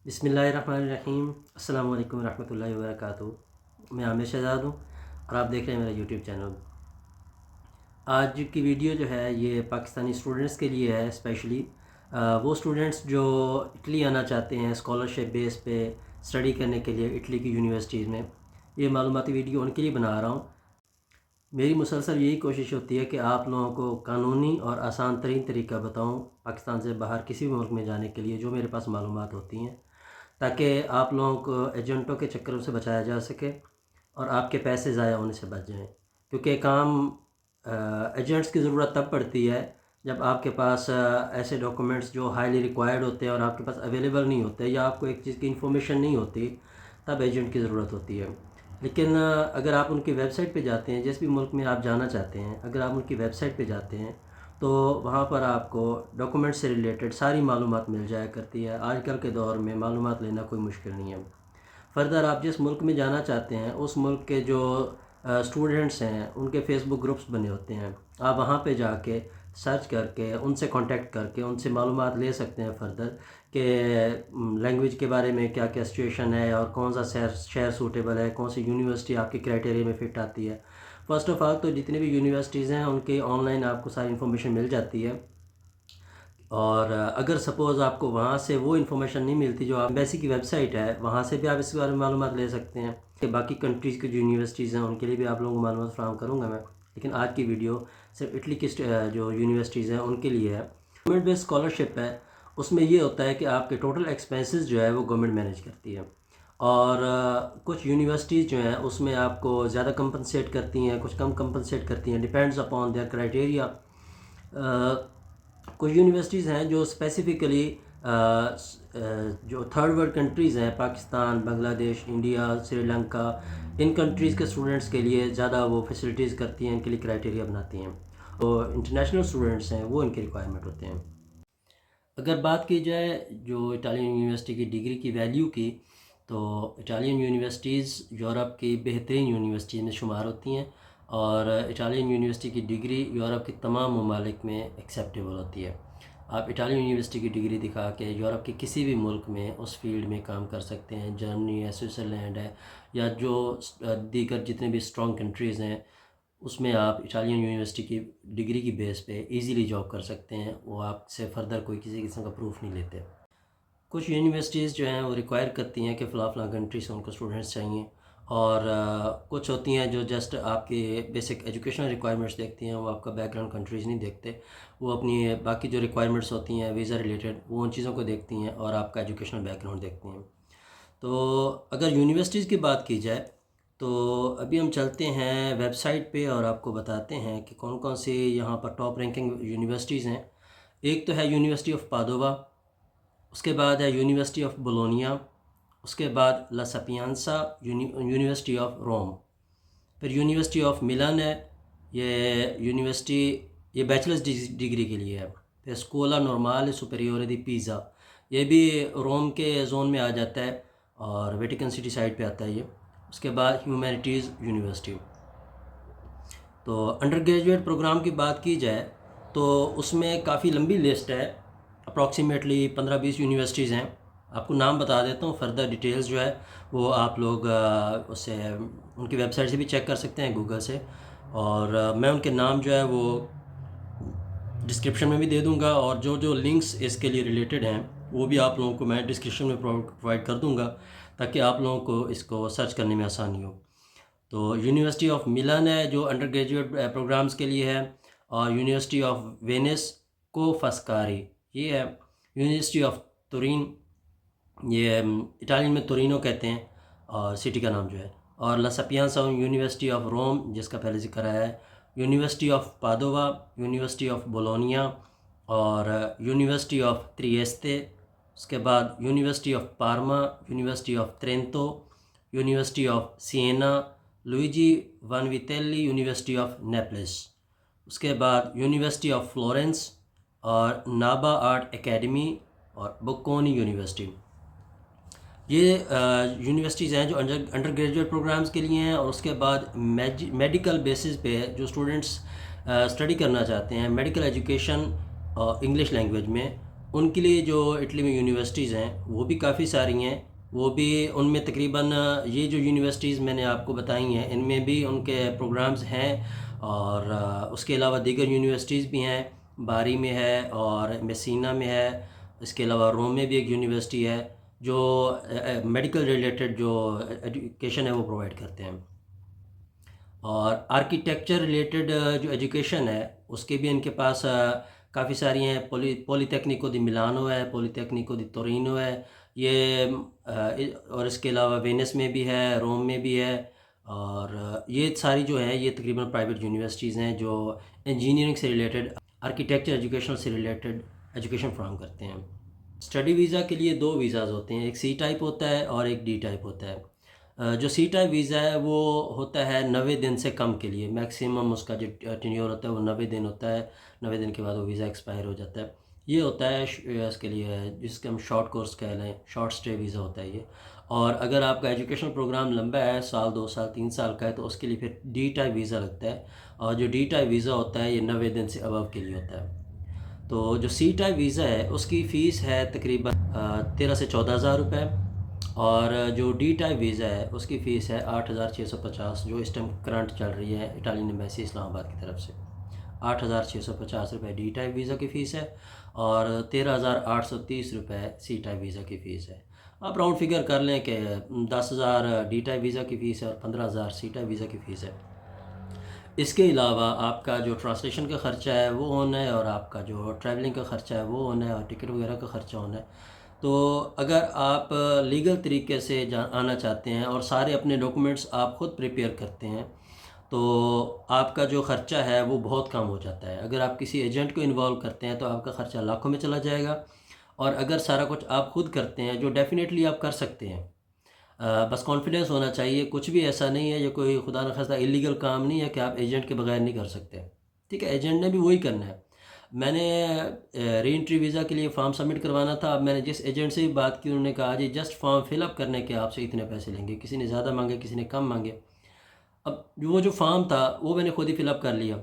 बिस्मिल्लाहिर्रहमानिर्रहीम। अस्सलामु अलैकुम रहमतुल्लाहि व बरकातुहू। मैं आमिर शहजाद हूँ और आप देख रहे हैं मेरा यूट्यूब चैनल। आज की वीडियो जो है ये पाकिस्तानी स्टूडेंट्स के लिए है। स्पेशली वो स्टूडेंट्स जो इटली आना चाहते हैं स्कॉलरशिप बेस पे स्टडी करने के लिए इटली की यूनिवर्सिटीज़ में, ये मालूमाती वीडियो उनके लिए बना रहा हूँ। मेरी मुसलसल यही कोशिश होती है कि आप लोगों को कानूनी और आसान तरीन तरीका बताऊँ पाकिस्तान से बाहर किसी भी मुल्क में जाने के लिए, जो मेरे पास मालूमात होती हैं, ताकि आप लोगों को एजेंटों के चक्करों से बचाया जा सके और आपके पैसे ज़ाया होने से बच जाएं। क्योंकि काम एजेंट्स की ज़रूरत तब पड़ती है जब आपके पास ऐसे डॉक्यूमेंट्स जो हाईली रिक्वायर्ड होते हैं और आपके पास अवेलेबल नहीं होते, या आपको एक चीज़ की इन्फॉर्मेशन नहीं होती, तब एजेंट की ज़रूरत होती है। लेकिन अगर आप उनकी वेबसाइट पे जाते हैं, जिस भी मुल्क में आप जाना चाहते हैं, अगर आप उनकी वेबसाइट पे जाते हैं तो वहाँ पर आपको डॉक्यूमेंट से रिलेटेड सारी मालूमात मिल जाया करती है। आजकल के दौर में मालूमात लेना कोई मुश्किल नहीं है। फ़र्दर आप जिस मुल्क में जाना चाहते हैं उस मुल्क के जो स्टूडेंट्स हैं उनके फ़ेसबुक ग्रुप्स बने होते हैं। आप वहाँ पे जाके सर्च करके उनसे कांटेक्ट करके उनसे मालूमात ले सकते हैं फ़र्दर कि लैंग्वेज के बारे में क्या क्या सिचुएशन है और कौन सा शहर सूटेबल है, कौन सी यूनिवर्सिटी आपके क्राइटेरिया में फ़िट आती है। फ़र्स्ट ऑफ़ ऑल तो जितनी भी यूनिवर्सिटीज़ हैं उनकी ऑनलाइन आपको सारी इन्फॉर्मेशन मिल जाती है। और अगर सपोज़ आपको वहाँ से वो इन्फॉर्मेशन नहीं मिलती जो आप एम्बेसी की वेबसाइट है, वहाँ से भी आप इसके बारे में मालूमात ले सकते हैं। कि बाकी कंट्रीज़ की जो यूनिवर्सिटीज़ हैं उनके लिए भी आप लोगों को मालूमात फ़राहम करूँगा मैं, लेकिन आज की वीडियो सिर्फ इटली की जो यूनिवर्सिटीज़ हैं उनके लिए है। गवर्नमेंट बेस्ड स्कॉलरशिप है, उसमें ये होता है कि आपके टोटल एक्सपेंसेस जो है वो गवर्नमेंट मैनेज करती है। और कुछ यूनिवर्सिटीज़ जो हैं उसमें आपको ज़्यादा कंपनसेट करती हैं, कुछ कम कंपनसेट करती हैं, डिपेंड्स अपॉन देयर क्राइटेरिया। कुछ यूनिवर्सिटीज़ हैं जो स्पेसिफ़िकली जो थर्ड वर्ल्ड कंट्रीज़ हैं, पाकिस्तान, बांग्लादेश, इंडिया, श्रीलंका, इन कंट्रीज़ के स्टूडेंट्स के लिए ज़्यादा वो फैसिलिटीज़ करती हैं, इनके लिए क्राइटेरिया बनाती हैं। तो इंटरनेशनल स्टूडेंट्स हैं वो इनके रिक्वायरमेंट होते हैं। अगर बात की जाए जो इटालियन यूनिवर्सिटी की डिग्री की वैल्यू की, तो इटालियन यूनिवर्सिटीज़ यूरोप की बेहतरीन यूनिवर्सिटीज़ में शुमार होती हैं और इटालियन यूनिवर्सिटी की डिग्री यूरोप के तमाम ममालिक में एक्सेप्टेबल होती है। आप इटालियन यूनिवर्सिटी की डिग्री दिखा के यूरोप के किसी भी मुल्क में उस फील्ड में काम कर सकते हैं। जर्मनी है, स्विट्ज़रलैंड है, या जो दीगर जितने भी स्ट्रॉन्ग कंट्रीज़ हैं, उसमें आप इटालियन यूनिवर्सिटी की डिग्री की बेस पे इजीली जॉब कर सकते हैं। वो आपसे फ़र्दर कोई किसी किस्म का प्रूफ नहीं लेते। कुछ यूनिवर्सिटीज़ जो हैं वो रिक्वायर करती हैं कि फ़लाँ कंट्री से उनको स्टूडेंट्स चाहिए, और कुछ होती हैं जो जस्ट आपके बेसिक एजुकेशनल रिक्वायरमेंट्स देखती हैं, वो आपका बैकग्राउंड कंट्रीज़ नहीं देखते। वो अपनी बाकी जो रिक्वायरमेंट्स होती हैं वीज़ा रिलेटेड, वो उन चीज़ों को देखती हैं और आपका एजुकेशनल बैकग्राउंड देखती हैं। तो अगर यूनिवर्सिटीज़ की बात की जाए तो अभी हम चलते हैं वेबसाइट पे और आपको बताते हैं कि कौन कौन सी यहाँ पर टॉप रैंकिंग यूनिवर्सिटीज़ हैं। एक तो है यूनिवर्सिटी ऑफ पादोवा, उसके बाद है यूनिवर्सिटी ऑफ बोलोनिया, उसके बाद ला सपियांसा यूनिवर्सिटी ऑफ रोम, फिर यूनिवर्सिटी ऑफ मिलान है, ये यूनिवर्सिटी ये बैचलर्स डिग्री के लिए है। फिर स्कूला नॉर्माले सुपेरियोरे दी पिज़ा, ये भी रोम के जोन में आ जाता है और वेटिकन सिटी साइड पे आता है ये। उसके बाद ह्यूमैनिटीज़ यूनिवर्सिटी। तो अंडर ग्रेजुएट प्रोग्राम की बात की जाए तो उसमें काफ़ी लंबी लिस्ट है, अप्रॉक्सीमेटली 15-20 यूनिवर्सिटीज़ हैं। आपको नाम बता देता हूँ, फर्दर डिटेल्स जो है वो आप लोग उससे उनकी वेबसाइट से भी चेक कर सकते हैं, गूगल से। और मैं उनके नाम जो है वो डिस्क्रिप्शन में भी दे दूँगा, और जो जो लिंक्स इसके लिए रिलेटेड हैं वो भी आप लोगों को मैं डिस्क्रिप्शन में प्रोवाइड कर दूँगा, ताकि आप लोगों को इसको सर्च करने में आसानी हो। तो यूनिवर्सिटी ऑफ मिलान है जो अंडर ग्रेजुएट प्रोग्राम्स के लिए है, और यूनिवर्सिटी ऑफ वेनिस को फस्कारी ये है। यूनिवर्सिटी ऑफ तुरीन, ये इटालियन में तुरीनो कहते हैं और सिटी का नाम जो है। और ला सपियांसा यूनिवर्सिटी ऑफ रोम, जिसका पहले जिक्र आया है। University of Padova, University of Bologna, और यूनिवर्सिटी ऑफ त्रिएस्ते। उसके बाद University of Parma, University of Trento, University of Siena, Luigi Vanvitelli University of Naples. उसके बाद यूनिवर्सिटी ऑफ फ्लोरेंस और नाबा आर्ट एकेडमी और बोक्कोनी यूनिवर्सिटी। ये यूनिवर्सिटीज़ हैं जो अंडर ग्रेजुएट प्रोग्राम्स के लिए हैं। और उसके बाद मेडिकल बेसिस पे जो स्टूडेंट्स स्टडी करना चाहते हैं मेडिकल एजुकेशन इंग्लिश लैंग्वेज में, उनके लिए जो इटली में यूनिवर्सिटीज़ हैं वो भी काफ़ी सारी हैं। वो भी उनमें तकरीबन ये जो यूनिवर्सिटीज़ मैंने आपको बताई हैं इनमें भी उनके प्रोग्राम्स हैं, और उसके अलावा दीगर यूनिवर्सिटीज़ भी हैं। बारी में है और मेसीना में है। इसके अलावा रोम में भी एक यूनिवर्सिटी है जो मेडिकल रिलेटेड जो एजुकेशन है वो प्रोवाइड करते हैं। और आर्किटेक्चर रिलेटेड जो एजुकेशन है उसके भी इनके पास काफ़ी सारी हैं। पॉलीटेक्निको दी मिलानो है, पॉलीटेक्निको दी टोरिनो है, ये और इसके अलावा वेनिस में भी है, रोम में भी है। और ये सारी जो है ये तकरीबन प्राइवेट यूनिवर्सिटीज़ हैं जो इंजीनियरिंग से रिलेटेड, आर्किटेक्चर एजुकेशन से रिलेटेड एजुकेशन फ्राहम करते हैं। स्टडी वीज़ा के लिए दो वीज़ाज़ होते हैं, एक सी टाइप होता है और एक डी टाइप होता है। जो सी टाइप वीज़ा है वो होता है 90 दिन से कम के लिए, मैक्सिमम उसका जो टेन्योर होता है वो 90 दिन होता है। 90 दिन के बाद वो वीज़ा एक्सपायर हो जाता है। ये होता है इसके लिए जिसके हम शॉर्ट कोर्स कह लें, शॉर्ट स्टे वीज़ा होता है ये। और अगर आपका एजुकेशन प्रोग्राम लंबा है, साल 2 साल 3 साल का है, तो उसके लिए फिर डी टाइप वीज़ा लगता है। और जो डी टाइप वीज़ा होता है ये 90 दिन से अबव के लिए होता है। तो जो सी टाइप वीज़ा है उसकी फ़ीस है तकरीबन 13 से 14,000 रुपये। और जो डी टाइप वीज़ा है उसकी फ़ीस है 8,650, जो इस टाइम करंट चल रही है इटालियन एम्बेसी इस्लामाबाद की तरफ से। 8,650 रुपये डी टाइप वीज़ा की फ़ीस है और 13,830 रुपये सी टाइप वीज़ा की फ़ीस है। आप राउंड फिगर कर लें कि 10,000 डी टाइप वीज़ा की फ़ीस है और 15,000 सी टाइप वीज़ा की फ़ीस है। इसके अलावा आपका जो ट्रांसलेशन का ख़र्चा है वो होना है, और आपका जो ट्रैवलिंग का ख़र्चा है वो होना है, और टिकट वगैरह का ख़र्चा होना है। तो अगर आप लीगल तरीके से आना चाहते हैं और सारे अपने डॉक्यूमेंट्स आप ख़ुद प्रिपेयर करते हैं तो आपका जो ख़र्चा है वो बहुत कम हो जाता है। अगर आप किसी एजेंट को इन्वॉल्व करते हैं तो आपका ख़र्चा लाखों में चला जाएगा। और अगर सारा कुछ आप ख़ुद करते हैं, जो डेफ़िनेटली आप कर सकते हैं, बस कॉन्फिडेंस होना चाहिए। कुछ भी ऐसा नहीं है, ये कोई खुदा न खास्ता इलीगल काम नहीं है कि आप एजेंट के बगैर नहीं कर सकते। ठीक है, एजेंट ने भी वही करना है। मैंने री एंट्री वीज़ा के लिए फ़ॉर्म सबमिट करवाना था। अब मैंने जिस एजेंट से भी बात की उन्होंने कहा जी जस्ट फॉर्म फिलअप करने के आपसे इतने पैसे लेंगे। किसी ने ज़्यादा मांगे, किसी ने कम मांगे। अब वो जो फॉर्म था वो मैंने खुद ही फिलअप कर लिया।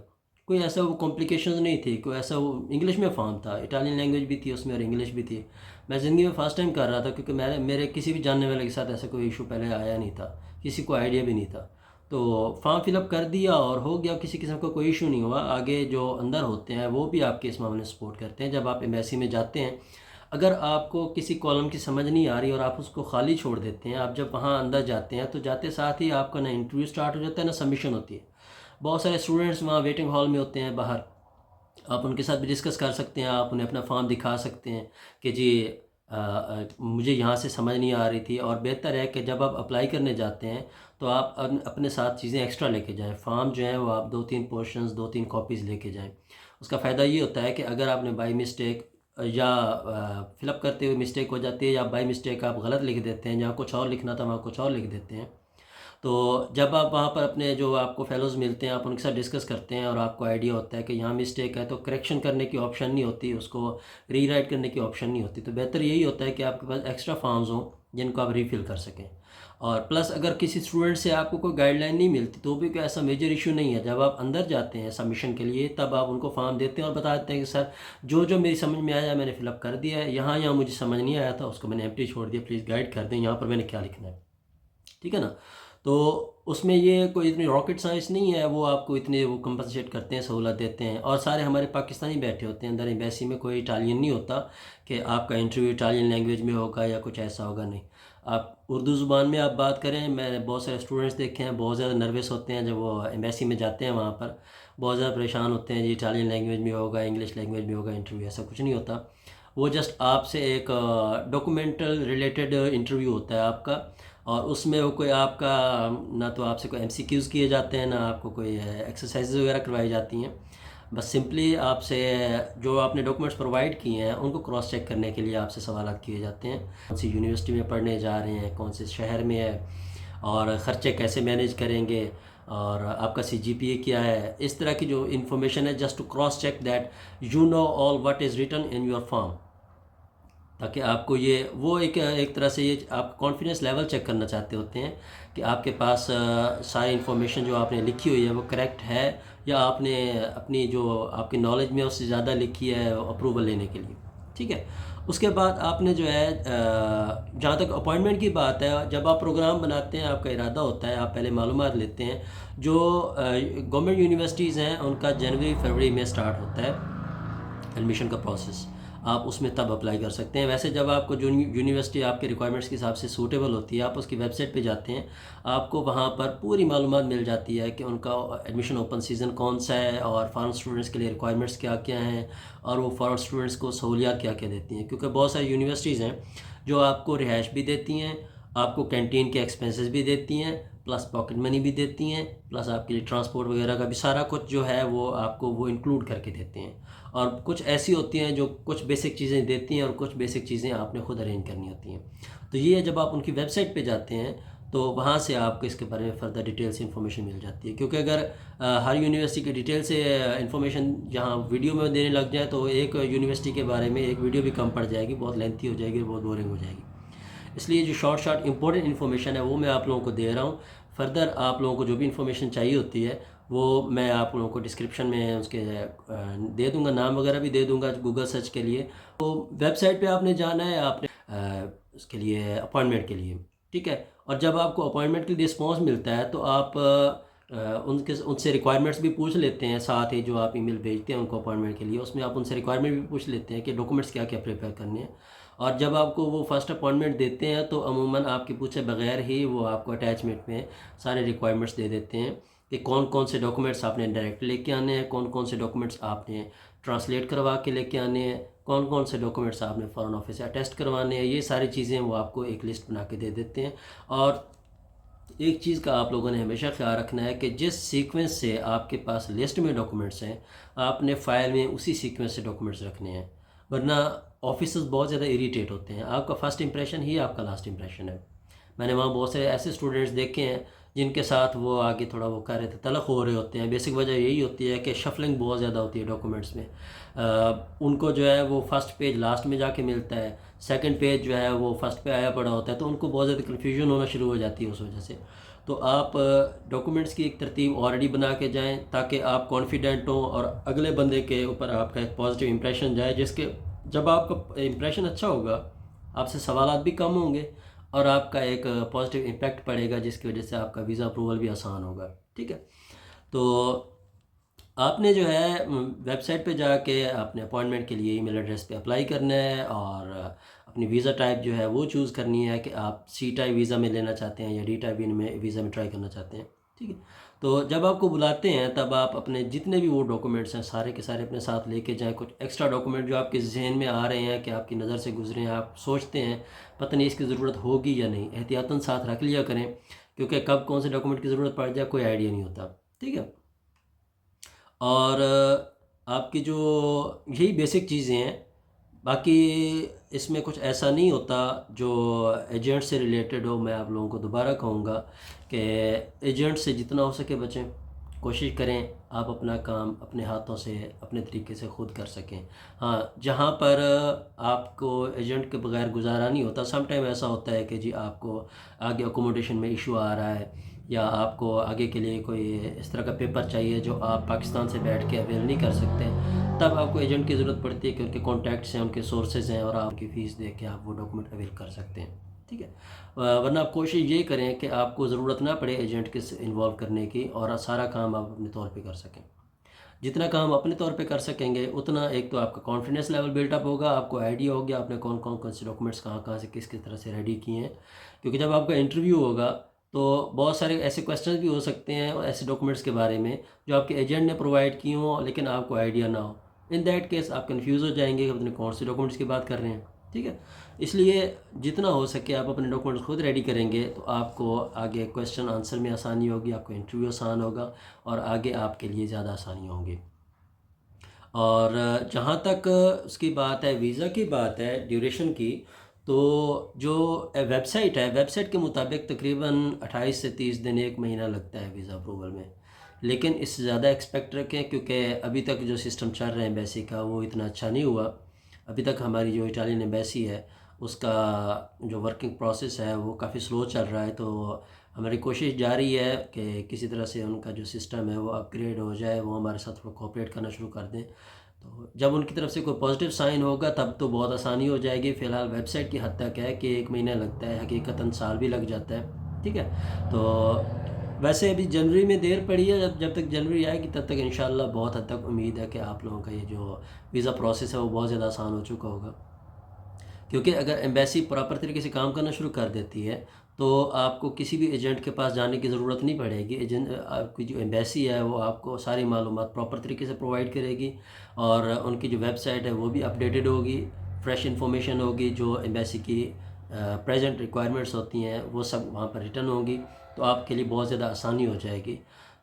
कोई ऐसा वो कॉम्प्लिकेशंस नहीं थी, कोई ऐसा वो इंग्लिश में फॉर्म था, इटालियन लैंग्वेज भी थी उसमें और इंग्लिश भी थी। मैं ज़िंदगी में फ़र्स्ट टाइम कर रहा था क्योंकि मेरे किसी भी जानने वाले के साथ ऐसा कोई इशू पहले आया नहीं था, किसी को आइडिया भी नहीं था। तो फॉर्म फिलअप कर दिया और हो गया, किसी किस्म का कोई इशू नहीं हुआ। आगे जो अंदर होते हैं वो भी आपके इस मामले में सपोर्ट करते हैं। जब आप एम्बेसी में जाते हैं, अगर आपको किसी कॉलम की समझ नहीं आ रही और आप उसको खाली छोड़ देते हैं, आप जब वहाँ अंदर जाते हैं तो जाते साथ ही आपका ना इंटरव्यू स्टार्ट हो जाता है ना सबमिशन होती है। बहुत सारे स्टूडेंट्स वहाँ वेटिंग हॉल में होते हैं बाहर, आप उनके साथ भी डिस्कस कर सकते हैं। आप उन्हें अपना फॉर्म दिखा सकते हैं कि जी मुझे यहाँ से समझ नहीं आ रही थी। और बेहतर है कि जब आप अप्लाई करने जाते हैं तो आप अपने साथ चीज़ें एक्स्ट्रा लेके जाएं। फॉर्म जो है वो आप 2-3 पोर्शंस, 2-3 कॉपीज़ लेके जाएं। उसका फ़ायदा ये होता है कि अगर आपने बाई मिस्टेक या फ़िलअप करते हुए मिस्टेक हो जाती है, या बाई मिस्टेक आप गलत लिख देते हैं, जहाँ कुछ और लिखना था वहाँ कुछ और लिख देते हैं, तो जब आप वहाँ पर अपने जो आपको फेलोज़ मिलते हैं आप उनके साथ डिस्कस करते हैं और आपको आइडिया होता है कि यहाँ मिस्टेक है, तो करेक्शन करने की ऑप्शन नहीं होती, उसको रीराइट करने की ऑप्शन नहीं होती। तो बेहतर यही होता है कि आपके पास एक्स्ट्रा फॉर्म्स हों जिनको आप रीफ़िल कर सकें। और प्लस अगर किसी स्टूडेंट से आपको कोई गाइडलाइन नहीं मिलती तो भी कोई ऐसा मेजर इशू नहीं है। जब आप अंदर जाते हैं सबमिशन के लिए तब आप उनको फॉर्म देते हैं और बता देते हैं कि सर जो जो मेरी समझ में आया मैंने फ़िलअप कर दिया है, यहाँ यहाँ मुझे समझ नहीं आया था उसको मैंने एम्प्टी छोड़ दिया, प्लीज़ गाइड कर दें यहाँ पर मैंने क्या लिखना है। ठीक है ना? तो उसमें ये कोई इतनी रॉकेट साइंस नहीं है, वो आपको इतने वो कंपनसेट करते हैं, सहूलत देते हैं। और सारे हमारे पाकिस्तानी बैठे होते हैं अंदर एम्बेसी में, कोई इटालियन नहीं होता कि आपका इंटरव्यू इटालियन लैंग्वेज में होगा या कुछ ऐसा होगा, नहीं। आप उर्दू ज़ुबान में आप बात करें। मैंने बहुत सारे स्टूडेंट्स देखे हैं बहुत ज़्यादा नर्वस होते हैं जब वो एम्बेसी में जाते हैं, वहाँ पर बहुत ज़्यादा परेशान होते हैं जी इटालियन लैंग्वेज में होगा, इंग्लिश लैंग्वेज में होगा इंटरव्यू, ऐसा कुछ नहीं होता। वो जस्ट आपसे एक डॉक्यूमेंटल रिलेटेड इंटरव्यू होता है आपका, और उसमें वो कोई आपका ना तो आपसे कोई एमसीक्यूज़ किए जाते हैं, ना आपको कोई एक्सरसाइज वगैरह करवाई जाती हैं। बस सिंपली आपसे जो आपने डॉक्यूमेंट्स प्रोवाइड किए हैं उनको क्रॉस चेक करने के लिए आपसे सवालात किए जाते हैं। कौन सी यूनिवर्सिटी में पढ़ने जा रहे हैं, कौन से शहर में है, और ख़र्चे कैसे मैनेज करेंगे, और आपका सीजीपीए क्या है। इस तरह की जो इन्फॉर्मेशन है, just to cross check that you know all what is written in your form, ताकि आपको ये वो एक तरह से ये आप कॉन्फिडेंस लेवल चेक करना चाहते होते हैं कि आपके पास सारी इन्फॉर्मेशन जो आपने लिखी हुई है वो करेक्ट है, या आपने अपनी जो आपकी नॉलेज में उससे ज़्यादा लिखी है अप्रूवल लेने के लिए। ठीक है। उसके बाद आपने जो है जहाँ तक अपॉइंटमेंट की बात है, जब आप प्रोग्राम बनाते हैं, आपका इरादा होता है, आप पहले मालूमात लेते हैं। जो गवर्नमेंट यूनिवर्सिटीज़ हैं उनका जनवरी फरवरी में स्टार्ट होता है एडमिशन का प्रोसेस। आप उसमें तब अप्लाई कर सकते हैं। वैसे जब आपको जो यूनिवर्सिटी आपके रिक्वायरमेंट्स के हिसाब से सूटेबल होती है, आप उसकी वेबसाइट पे जाते हैं, आपको वहाँ पर पूरी मालूमात मिल जाती है कि उनका एडमिशन ओपन सीज़न कौन सा है और फॉरेन स्टूडेंट्स के लिए रिक्वायरमेंट्स क्या क्या हैं और वो फॉरेन स्टूडेंट्स को सहूलियात क्या क्या देती हैं। क्योंकि बहुत सारी यूनिवर्सिटीज़ हैं जो आपको रिहाइश भी देती हैं, आपको कैंटीन के एक्सपेंसेस भी देती हैं, प्लस पॉकेट मनी भी देती हैं, प्लस आपके लिए ट्रांसपोर्ट वगैरह का भी सारा कुछ जो है वो आपको वो इंक्लूड करके देते हैं। और कुछ ऐसी होती हैं जो कुछ बेसिक चीज़ें देती हैं और कुछ बेसिक चीज़ें आपने खुद अरेंज करनी होती हैं। तो ये है, जब आप उनकी वेबसाइट पे जाते हैं तो वहाँ से आपको इसके बारे में फ़र्दर डिटेल से इन्फॉर्मेशन मिल जाती है। क्योंकि अगर हर यूनिवर्सिटी की डिटेल से इन्फॉर्मेशन जहाँ वीडियो में देने लग जाए तो एक यूनिवर्सिटी के बारे में एक वीडियो भी कम पड़ जाएगी, बहुत लेंथी हो जाएगी, बहुत बोरिंग हो जाएगी। इसलिए जो शॉर्ट शॉर्ट इंपॉर्टेंट इन्फॉर्मेशन है वो मैं आप लोगों को दे रहा हूँ। फ़र्दर आप लोगों को जो भी इन्फॉर्मेशन चाहिए होती है वो मैं आप लोगों को डिस्क्रिप्शन में उसके दे दूंगा, नाम वगैरह भी दे दूंगा गूगल सर्च के लिए। तो वेबसाइट पे आपने जाना है, आपने उसके लिए अपॉइंटमेंट के लिए, ठीक है। और जब आपको अपॉइंटमेंट के लिए रिस्पॉन्स मिलता है तो आप उनसे रिक्वायरमेंट्स भी पूछ लेते हैं। साथ ही जो आप ईमेल भेजते हैं उनको अपॉइंटमेंट के लिए, उसमें आप उनसे रिक्वायरमेंट भी पूछ लेते हैं कि डॉक्यूमेंट्स क्या क्या प्रिपेयर करने हैं। और जब आपको वो फर्स्ट अपॉइंटमेंट देते हैं तो अमूमन आपके पूछे बगैर ही वो आपको अटैचमेंट में सारे रिक्वायरमेंट्स दे देते हैं कि कौन कौन से डॉक्यूमेंट्स आपने डायरेक्ट लेके आने हैं, कौन कौन से डॉक्यूमेंट्स आपने ट्रांसलेट करवा के लेके आने हैं, कौन कौन से डॉक्यूमेंट्स आपने फ़ॉरेन ऑफिस से अटेस्ट करवाने हैं। ये सारी चीज़ें वो आपको एक लिस्ट बना के दे देते हैं। और एक चीज़ का आप लोगों ने हमेशा ख्याल रखना है कि जिस सीक्वेंस से आपके पास लिस्ट में डॉक्यूमेंट्स हैं, आपने फ़ाइल में उसी सीक्वेंस से डॉक्यूमेंट्स रखने हैं, वरना ऑफिसर्स बहुत ज़्यादा इरीटेट होते हैं। आपका फ़र्स्ट इंप्रेशन ही आपका लास्ट इंप्रेशन है। मैंने वहाँ बहुत सारे ऐसे स्टूडेंट्स देखे हैं जिनके साथ वो आगे थोड़ा वो कर रहे थे, तलख हो रहे होते हैं। बेसिक वजह यही होती है कि शफलिंग बहुत ज़्यादा होती है डॉक्यूमेंट्स में। उनको जो है वो फ़र्स्ट पेज लास्ट में जाके मिलता है, सेकंड पेज जो है वो फर्स्ट पे आया पड़ा होता है, तो उनको बहुत ज़्यादा कन्फ्यूजन होना शुरू हो जाती है उस वजह से। तो आप डॉक्यूमेंट्स की एक तरतीब ऑलरेडी बना के जाएं ताकि आप कॉन्फिडेंट हों और अगले बंदे के ऊपर आपका एक पॉजिटिव इंप्रेशन जाए, जिसके जब आपका इंप्रेशन अच्छा होगा आपसे सवालात भी कम होंगे और आपका एक पॉजिटिव इम्पैक्ट पड़ेगा, जिसकी वजह से आपका वीज़ा अप्रूवल भी आसान होगा, ठीक है। तो आपने जो है वेबसाइट पे जाके अपने अपॉइंटमेंट के लिए ईमेल एड्रेस पे अप्लाई करना है और अपनी वीज़ा टाइप जो है वो चूज़ करनी है कि आप सी टाइप वीज़ा में लेना चाहते हैं या डी टाइप में वीज़ा में ट्राई करना चाहते हैं, ठीक है। तो जब आपको बुलाते हैं तब आप अपने जितने भी वो डॉक्यूमेंट्स हैं सारे के सारे अपने साथ लेके जाएं। कुछ एक्स्ट्रा डॉक्यूमेंट जो आपके जहन में आ रहे हैं कि आपकी नज़र से गुजरे हैं, आप सोचते हैं पता नहीं इसकी ज़रूरत होगी या नहीं, एहतियातन साथ रख लिया करें, क्योंकि कब कौन से डॉक्यूमेंट की ज़रूरत पड़ जाए कोई आइडिया नहीं होता, ठीक है। और आपकी जो यही बेसिक चीज़ें हैं, बाकी इसमें कुछ ऐसा नहीं होता जो एजेंट से रिलेटेड हो। मैं आप लोगों को दोबारा कहूँगा कि एजेंट से जितना हो सके बचें, कोशिश करें आप अपना काम अपने हाथों से अपने तरीके से खुद कर सकें। हाँ, जहाँ पर आपको एजेंट के बगैर गुजारा नहीं होता, सम टाइम ऐसा होता है कि जी आपको आगे अकोमोडेशन में इशू आ रहा है या आपको आगे के लिए कोई इस तरह का पेपर चाहिए जो आप पाकिस्तान से बैठ के अवेल नहीं कर सकते, तब आपको एजेंट की ज़रूरत पड़ती है कि उनके कॉन्टैक्ट्स हैं, उनके सोर्सेज हैं और आपकी फ़ीस दे के आप वो डॉक्यूमेंट अवेल कर सकते हैं, ठीक है। वरना आप कोशिश ये करें कि आपको ज़रूरत ना पड़े एजेंट के इन्वॉल्व करने की और सारा काम आप अपने तौर पे कर सकें। जितना काम अपने तौर पे कर सकेंगे उतना एक तो आपका कॉन्फिडेंस लेवल बिल्टअप होगा, आपको आइडिया हो गया आपने कौन कौन कौन से डॉक्यूमेंट्स कहाँ कहाँ से किस किस तरह से रेडी किए हैं। क्योंकि जब आपका इंटरव्यू होगा तो बहुत सारे ऐसे क्वेश्चंस भी हो सकते हैं और ऐसे डॉक्यूमेंट्स के बारे में जो आपके एजेंट ने प्रोवाइड किए हों लेकिन आपको आइडिया ना हो। इन दैट केस आप कंफ्यूज हो जाएंगे कि अपने कौन से डॉक्यूमेंट्स की बात कर रहे हैं, ठीक है। इसलिए जितना हो सके आप अपने डॉक्यूमेंट्स खुद रेडी करेंगे तो आपको आगे क्वेश्चन आंसर में आसानी होगी, आपको इंटरव्यू आसान होगा और आगे आपके लिए ज़्यादा आसानी होंगी। और जहाँ तक उसकी बात है, वीज़ा की बात है, ड्यूरेशन की, तो जो वेबसाइट है, वेबसाइट के मुताबिक तकरीबन 28 से 30 दिन, 1 महीना लगता है वीज़ा अप्रूवल में। लेकिन इससे ज़्यादा एक्सपेक्ट रखें क्योंकि अभी तक जो सिस्टम चल रहा है एम्बेसी का वो इतना अच्छा नहीं हुआ। अभी तक हमारी जो इटालियन एम्बेसी है उसका जो वर्किंग प्रोसेस है वो काफ़ी स्लो चल रहा है। तो हमारी कोशिश जारी है कि किसी तरह से उनका जो सिस्टम है वो अपग्रेड हो जाए, वो हमारे साथ थोड़ा कोऑपरेट करना शुरू कर दें। तो जब उनकी तरफ से कोई पॉजिटिव साइन होगा तब तो बहुत आसानी हो जाएगी। फ़िलहाल वेबसाइट की हद तक है कि 1 महीना लगता है, हकीकतन साल भी लग जाता है, ठीक है। तो वैसे अभी जनवरी में देर पड़ी है, जब जब तक जनवरी आएगी तब तक इंशाल्लाह बहुत हद तक उम्मीद है कि आप लोगों का ये जो वीज़ा प्रोसेस है वो बहुत ज़्यादा आसान हो चुका होगा। क्योंकि अगर एम्बेसी प्रॉपर तरीके से काम करना शुरू कर देती है तो आपको किसी भी एजेंट के पास जाने की ज़रूरत नहीं पड़ेगी। एजेंट आपकी जो एम्बेसी है वो आपको सारी मालूमात प्रॉपर तरीके से प्रोवाइड करेगी, और उनकी जो वेबसाइट है वो भी अपडेटेड होगी, फ्रेश इंफॉर्मेशन होगी, जो एम्बेसी की प्रेजेंट रिक्वायरमेंट्स होती हैं वो सब वहाँ पर रिटर्न होंगी। तो आपके लिए बहुत ज़्यादा आसानी हो जाएगी।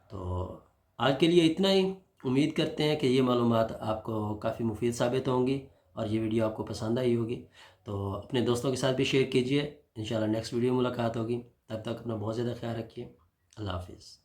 तो आज के लिए इतना ही। उम्मीद करते हैं कि ये मालूमात आपको काफ़ी मुफीद साबित होंगी और ये वीडियो आपको पसंद आई होगी। तो अपने दोस्तों के साथ भी शेयर कीजिए। इंशाल्लाह नेक्स्ट वीडियो मुलाकात होगी। तब तक अपना बहुत ज़्यादा ख्याल रखिए। अल्लाह हाफ़िज़।